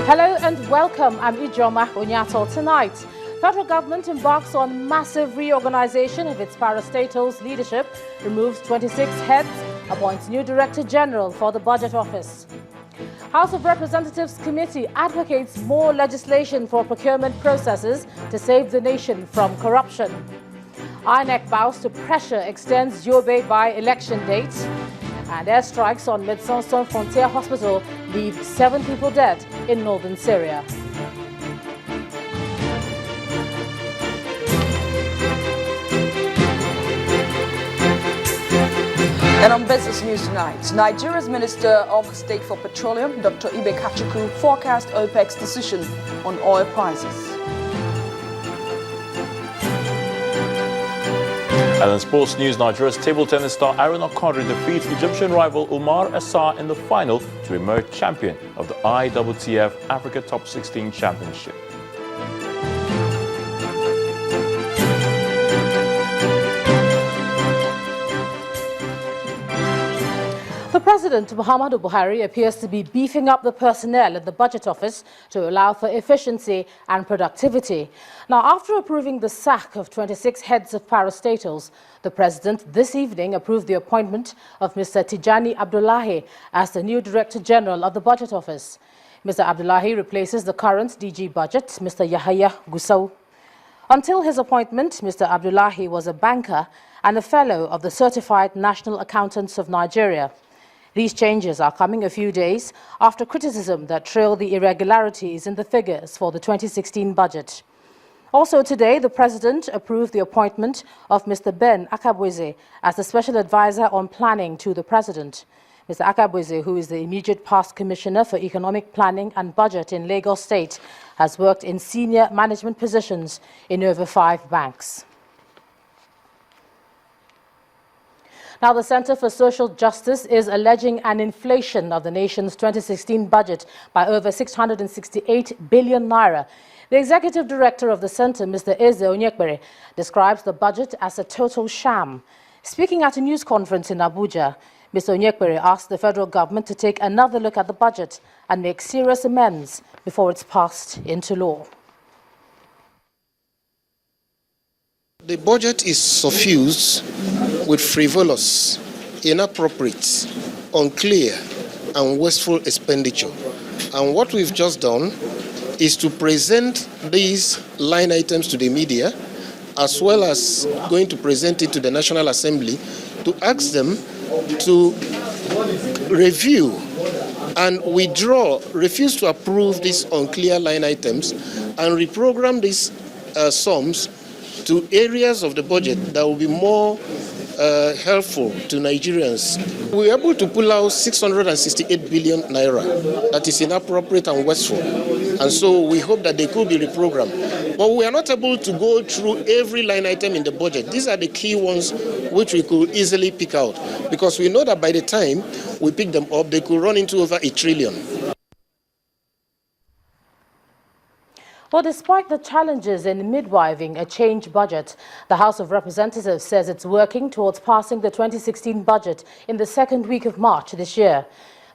Hello and welcome. I'm Ijoma Onyato. Tonight, federal government embarks on massive reorganization of its parastatals leadership, removes 26 heads, appoints new Director General for the Budget Office. House of Representatives Committee advocates more legislation for procurement processes to save the nation from corruption. INEC vows to pressure extends Yobe by-election date. And airstrikes on Médecins Sans Frontières Hospital leave 7 people dead in northern Syria. And on business news tonight, Nigeria's Minister of State for Petroleum, Dr. Ibe Kachuku, forecast OPEC's decision on oil prices. And in sports news, Nigeria's table tennis star Aruna Quadri defeats Egyptian rival Umar Assar in the final to emerge champion of the IWTF Africa Top 16 Championship. The President, Muhammadu Buhari, appears to be beefing up the personnel at the Budget Office to allow for efficiency and productivity. Now, after approving the sack of 26 heads of parastatals, the President this evening approved the appointment of Mr. Tijani Abdullahi as the new Director General of the Budget Office. Mr. Abdullahi replaces the current DG Budget, Mr. Yahaya Gusau. Until his appointment, Mr. Abdullahi was a banker and a fellow of the Certified National Accountants of Nigeria. These changes are coming a few days after criticism that trailed the irregularities in the figures for the 2016 budget. Also today, the President approved the appointment of Mr. Ben Akabweze as the Special Advisor on Planning to the President. Mr. Akabweze, who is the immediate past Commissioner for Economic Planning and Budget in Lagos State, has worked in senior management positions in over 5 banks. Now, the Center for Social Justice is alleging an inflation of the nation's 2016 budget by over 668 billion naira. The executive director of the center, Mr. Eze Onyekbere, describes the budget as a total sham. Speaking at a news conference in Abuja, Mr. Onyekbere asked the federal government to take another look at the budget and make serious amends before it's passed into law. The budget is suffused with frivolous, inappropriate, unclear, and wasteful expenditure. And what we've just done is to present these line items to the media, as well as going to present it to the National Assembly to ask them to review and refuse to approve these unclear line items and reprogram these sums to areas of the budget that will be more helpful to Nigerians. We were able to pull out 668 billion naira that is inappropriate and wasteful. And so we hope that they could be reprogrammed. But we are not able to go through every line item in the budget. These are the key ones which we could easily pick out, because we know that by the time we pick them up, they could run into over 1 trillion. Well, despite the challenges in midwiving a changed budget, the House of Representatives says it's working towards passing the 2016 budget in the second week of March this year.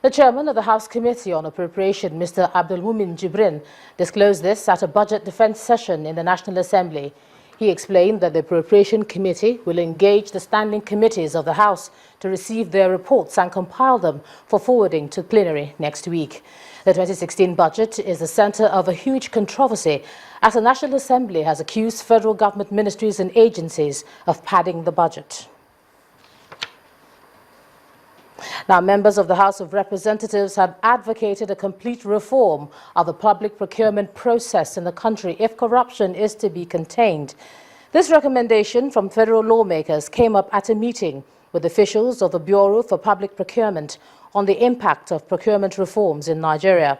The chairman of the House Committee on Appropriation, Mr. Abdulmumin Jibrin, disclosed this at a budget defense session in the National Assembly. He explained that the Appropriation Committee will engage the standing committees of the House to receive their reports and compile them for forwarding to plenary next week. The 2016 budget is the center of a huge controversy as the National Assembly has accused federal government ministries and agencies of padding the budget. Now, members of the House of Representatives have advocated a complete reform of the public procurement process in the country if corruption is to be contained. This recommendation from federal lawmakers came up at a meeting with officials of the Bureau for Public Procurement on the impact of procurement reforms in Nigeria.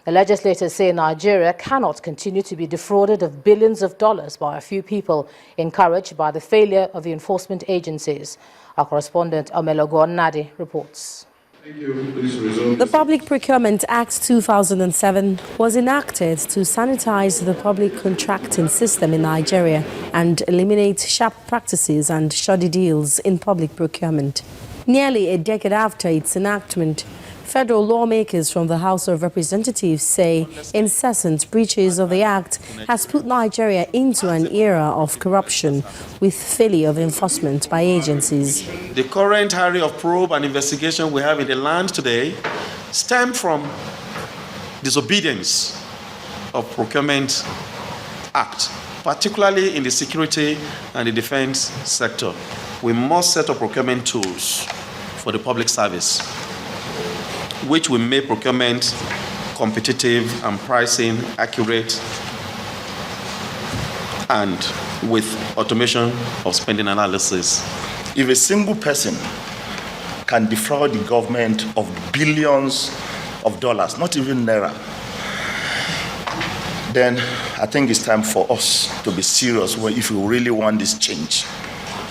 The legislators say Nigeria cannot continue to be defrauded of billions of dollars by a few people, encouraged by the failure of the enforcement agencies. Our correspondent, Omelogo Nadi, reports. The Public Procurement Act 2007 was enacted to sanitize the public contracting system in Nigeria and eliminate sharp practices and shoddy deals in public procurement. Nearly a decade after its enactment, Federal lawmakers from the House of Representatives say incessant breaches of the Act has put Nigeria into an era of corruption with failure of enforcement by agencies. The current area of probe and investigation we have in the land today stem from disobedience of Procurement Act, particularly in the security and the defense sector. We must set up procurement tools for the public service, which will make procurement competitive and pricing accurate, and with automation of spending analysis. If a single person can defraud the government of billions of dollars, not even naira, then I think it's time for us to be serious if we really want this change.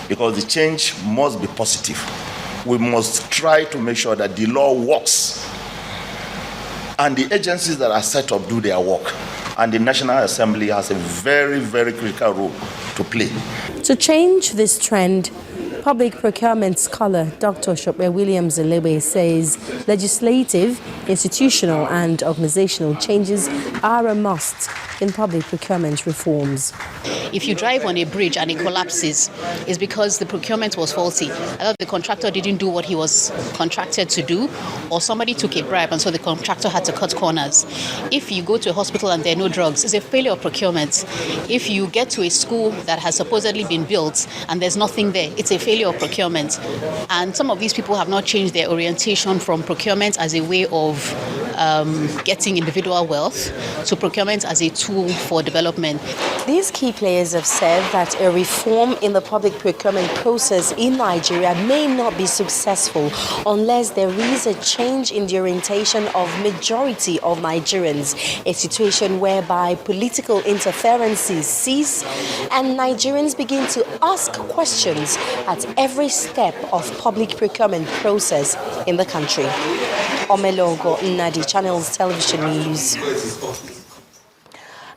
Because the change must be positive. We must try to make sure that the law works and the agencies that are set up do their work. And the National Assembly has a very, very critical role to play. To change this trend, public procurement scholar Dr. Shopper Williams Elebe says legislative, institutional and organizational changes are a must in public procurement reforms. If you drive on a bridge and it collapses, it's because the procurement was faulty. Either the contractor didn't do what he was contracted to do, or somebody took a bribe and so the contractor had to cut corners. If you go to a hospital and there are no drugs, it's a failure of procurement. If you get to a school that has supposedly been built and there's nothing there, it's a failure of procurement. And some of these people have not changed their orientation from procurement as a way of getting individual wealth to procurement as a tool for development. These key players have said that a reform in the public procurement process in Nigeria may not be successful unless there is a change in the orientation of majority of Nigerians, a situation whereby political interferences cease and Nigerians begin to ask questions at every step of public procurement process in the country. Omelogo Nnadi, Channels Television News.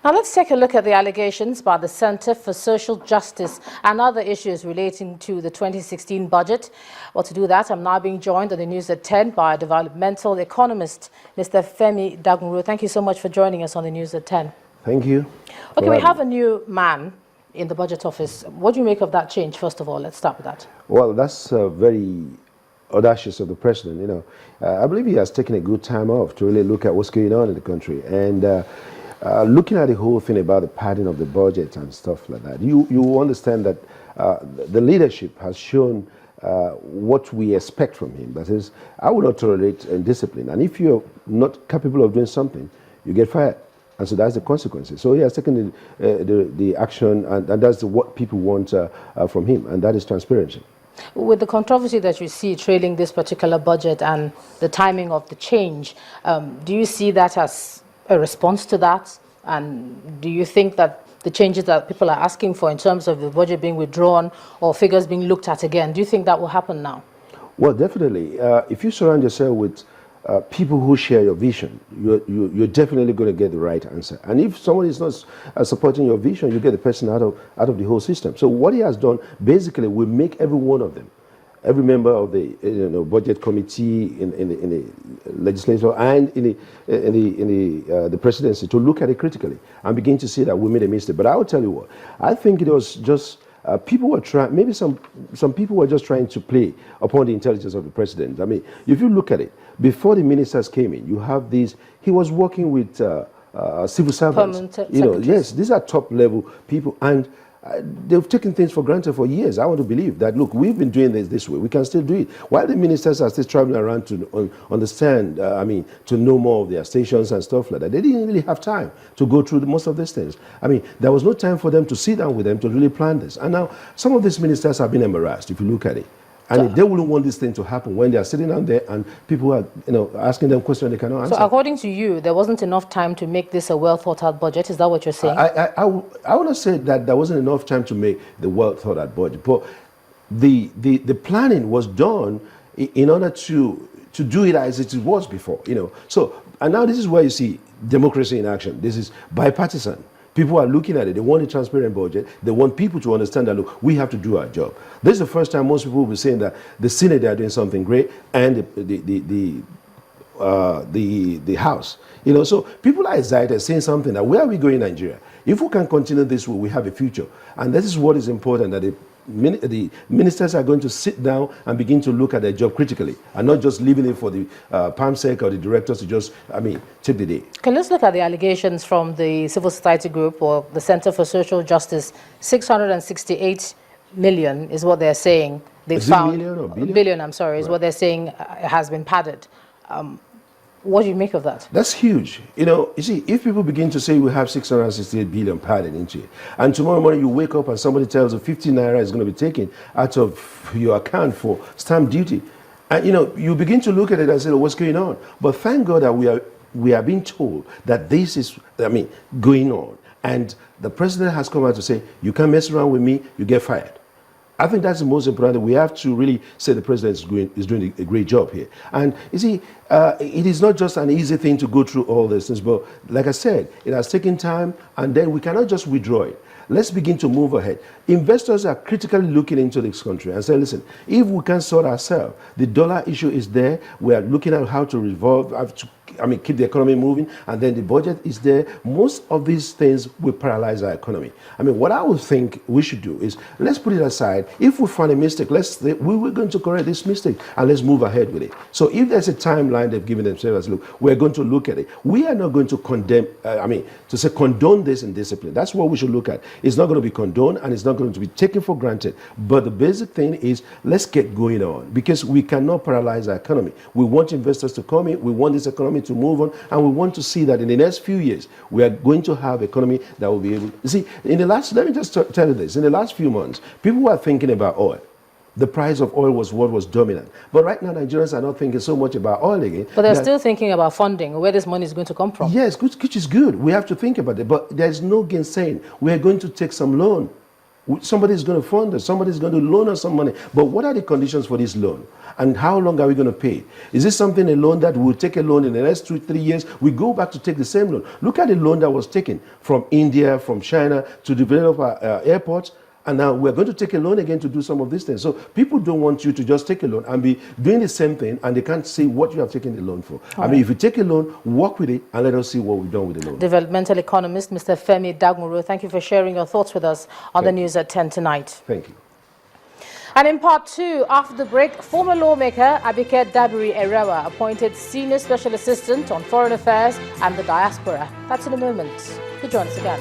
Now let's take a look at the allegations by the Center for Social Justice and other issues relating to the 2016 budget. Well, to do that, I'm now being joined on the News at 10 by developmental economist, Mr. Femi Dagunro. Thank you so much for joining us on the News at 10. Thank you. Okay, we have a new man in the budget office. What do you make of that change, first of all? Let's start with that. Well, that's very audacious of the president. You know, I believe he has taken a good time off to really look at what's going on in the country. And looking at the whole thing about the padding of the budget and stuff like that, you understand that the leadership has shown what we expect from him. That is, I will not tolerate indiscipline. And if you're not capable of doing something, you get fired. And so that's the consequences. So he has taken the action, and that's what people want from him, and that is transparency. With the controversy that you see trailing this particular budget and the timing of the change, do you see that as a response to that? And do you think that the changes that people are asking for in terms of the budget being withdrawn or figures being looked at again, do you think that will happen now? Well, definitely. If you surround yourself with people who share your vision, you're definitely going to get the right answer. And if someone is not supporting your vision, you get the person out of the whole system. So what he has done basically will make every one of them, every member of the budget committee in the legislature and in the presidency to look at it critically and begin to see that we made a mistake. But I will tell you what, I think it was just people were trying, maybe some people were just trying to play upon the intelligence of the president. I mean, if you look at it, before the ministers came in, you have these, he was working with civil servants. Yes, these are top level people, and they've taken things for granted for years. I want to believe that, look, we've been doing this way, we can still do it. While the ministers are still traveling around to understand, to know more of their stations and stuff like that, they didn't really have time to go through most of these things. I mean, there was no time for them to sit down with them to really plan this. And now, some of these ministers have been embarrassed, if you look at it. And they wouldn't want this thing to happen when they are sitting down there and people are, asking them questions they cannot answer. So according to you, there wasn't enough time to make this a well-thought-out budget? Is that what you're saying? I want to say that there wasn't enough time to make the well-thought-out budget. But the planning was done in order to do it as it was before, So, and now this is where you see democracy in action. This is bipartisan. People are looking at it. They want a transparent budget. They want people to understand that, look, we have to do our job. This is the first time most people will be saying that the Senate, they are doing something great, and the the House. You know, so people are excited, saying something that where are we going in Nigeria? If we can continue this way, we have a future. And this is what is important, that the ministers are going to sit down and begin to look at their job critically and not just leaving it for the PAMSEC or the directors to just, take the day. Okay, let's look at the allegations from the civil society group or the Center for Social Justice. 668 million is what they're saying. They found million or billion? Billion, I'm sorry, is Right. what they're saying has been padded. What do you make of that? That's huge. You know, you see, if people begin to say we have 668 billion padded into it, and tomorrow morning you wake up and somebody tells you 50 naira is going to be taken out of your account for stamp duty, and you know, you begin to look at it and say, oh, what's going on? But thank God that we are being told that this is, going on, and the president has come out to say, you can't mess around with me, you get fired. I think that's the most important. We have to really say the president is doing a great job here. And you see, it is not just an easy thing to go through all these things, but like I said, it has taken time, and then we cannot just withdraw it. Let's begin to move ahead. Investors are critically looking into this country and saying, listen, if we can sort ourselves, the dollar issue is there, we are looking at how to revolve, keep the economy moving, and then the budget is there. Most of these things will paralyze our economy. What I would think we should do is, let's put it aside. If we find a mistake, we're going to correct this mistake, and let's move ahead with it. So if there's a timeline they've given themselves, look, we're going to look at it. We are not going to condone this indiscipline. That's what we should look at. It's not going to be condoned, and it's not going to be taken for granted. But the basic thing is, let's get going on, because we cannot paralyze our economy. We want investors to come in. We want this economy to move on, and we want to see that in the next few years we are going to have an economy that will be able to see. Let me just tell you this: in the last few months, people were thinking about oil. The price of oil was what was dominant. But right now, Nigerians are not thinking so much about oil again. But they're still thinking about funding, where this money is going to come from. Yes, which is good. We have to think about it. But there's no gainsaying. We are going to take some loan. Somebody is going to fund us. Somebody is going to loan us some money. But what are the conditions for this loan? And how long are we going to pay? Is this a loan that we'll take a loan in the next 2-3 years? We go back to take the same loan. Look at the loan that was taken from India, from China, to develop our airports. And now we're going to take a loan again to do some of these things. So people don't want you to just take a loan and be doing the same thing, and they can't see what you have taken the loan for. If you take a loan, work with it, and let us see what we've done with the loan. Developmental economist, Mr. Femi Dagmuru, thank you for sharing your thoughts with us on the news at 10 tonight. Thank you. And in part 2, after the break, former lawmaker Abike Dabiri Erewa appointed Senior Special Assistant on Foreign Affairs and the Diaspora. That's in a moment. You join us again.